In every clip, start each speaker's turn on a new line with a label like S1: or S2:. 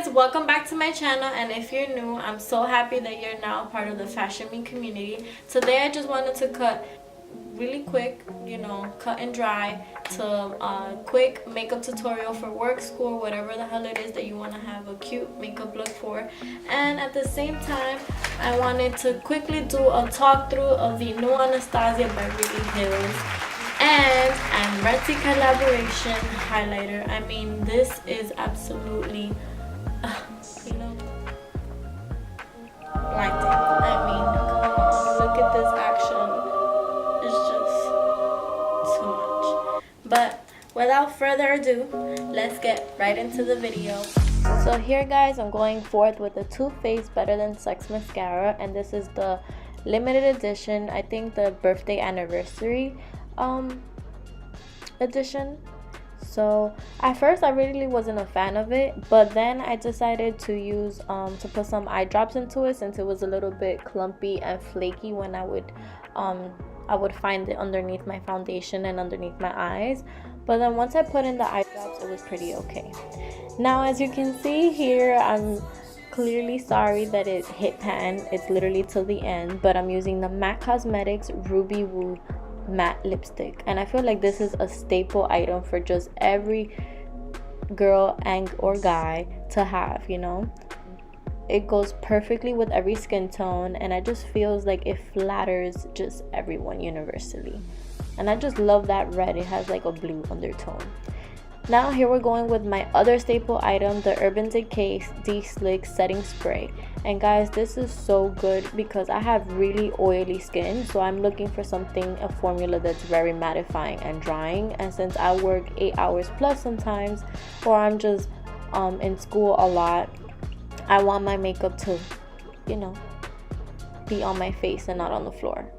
S1: guys, welcome back to my channel, and if you're new, I'm so happy that you're now part of the Fashion Me community. Today I just wanted to cut really quick, you know, cut and dry to a quick makeup tutorial for work, school, whatever the hell it is that you want to have a cute makeup look for. And at the same time, I wanted to quickly do a talk through of the new Anastasia Beverly Hills and Amrezy collaboration highlighter. I mean, this is absolutely you know, blinding. I mean, come on, look at this action. It's just too much. But without further ado, let's get right into the video. So here, guys, I'm going forth with the Too Faced Better Than Sex mascara, and this is the limited edition, I think the birthday anniversary edition. So at first I really wasn't a fan of it, but then I decided to use to put some eye drops into it, since it was a little bit clumpy and flaky when I would find it underneath my foundation and underneath my eyes. But then once I put in the eye drops, it was pretty okay. Now, as you can see here, I'm clearly sorry that it hit pan. It's literally till the end, but I'm using the MAC Cosmetics Ruby Woo matte lipstick, and I feel like this is a staple item for just every girl and or guy to have. You know, it goes perfectly with every skin tone, and it just feels like it flatters just everyone universally. And I just love that red. It has like a blue undertone. Now here we're going with my other staple item, the Urban Decay De-Slick Setting Spray. And guys, this is so good because I have really oily skin, so I'm looking for something, a formula that's very mattifying and drying. And since I work 8 hours plus sometimes, or I'm just in school a lot, I want my makeup to, you know, be on my face and not on the floor.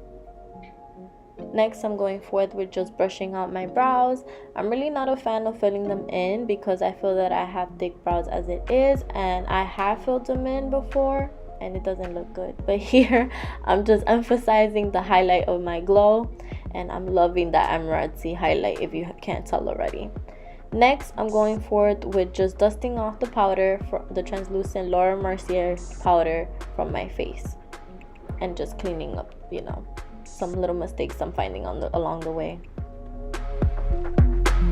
S1: Next, I'm going forth with just brushing out my brows. I'm really not a fan of filling them in because I feel that I have thick brows as it is, and I have filled them in before and it doesn't look good. But here, I'm just emphasizing the highlight of my glow, and I'm loving that Amrezy highlight, if you can't tell already. Next, I'm going forth with just dusting off the powder, for the translucent Laura Mercier powder, from my face, and just cleaning up, you know, some little mistakes I'm finding along the way. I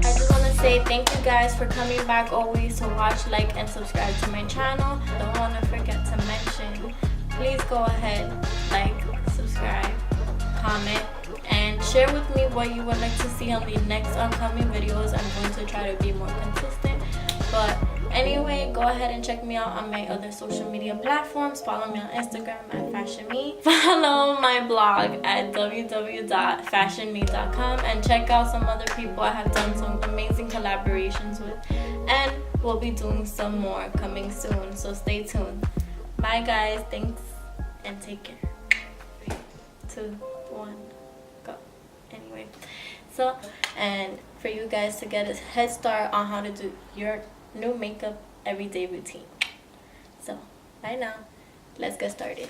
S1: just want to say thank you guys for coming back always to watch, like, and subscribe to my channel. Don't want to forget to mention, please go ahead, like, subscribe, comment, and share with me what you would like to see on the next upcoming videos. I'm going to try to be more consistent. But anyway, go ahead and check me out on my other social media platforms. Follow me on Instagram at FashionMe. Follow my blog at www.fashionme.com, and check out some other people I have done some amazing collaborations with, and we'll be doing some more coming soon, so stay tuned. Bye guys, thanks, and take care. 3, 2, 1, go. Anyway, so, and for you guys to get a head start on how to do your new makeup everyday routine. So bye now, let's get started.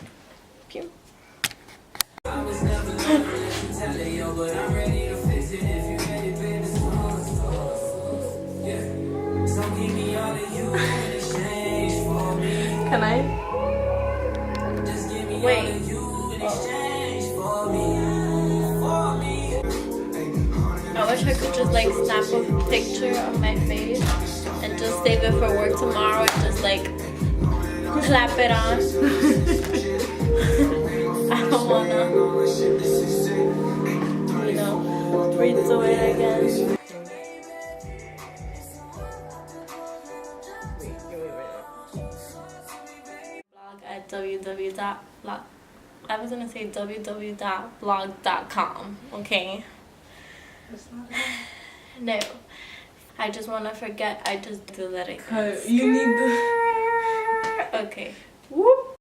S1: Pew. Can I? Wait. I wish I could just like snap a picture of my face and just save it for work tomorrow and just like clap it on. I don't wanna, you know, redo it again. Blog at www.blog. I was gonna say www.blog.com. Okay. No, I just want to forget. I just do that again.
S2: You need the...
S1: Okay,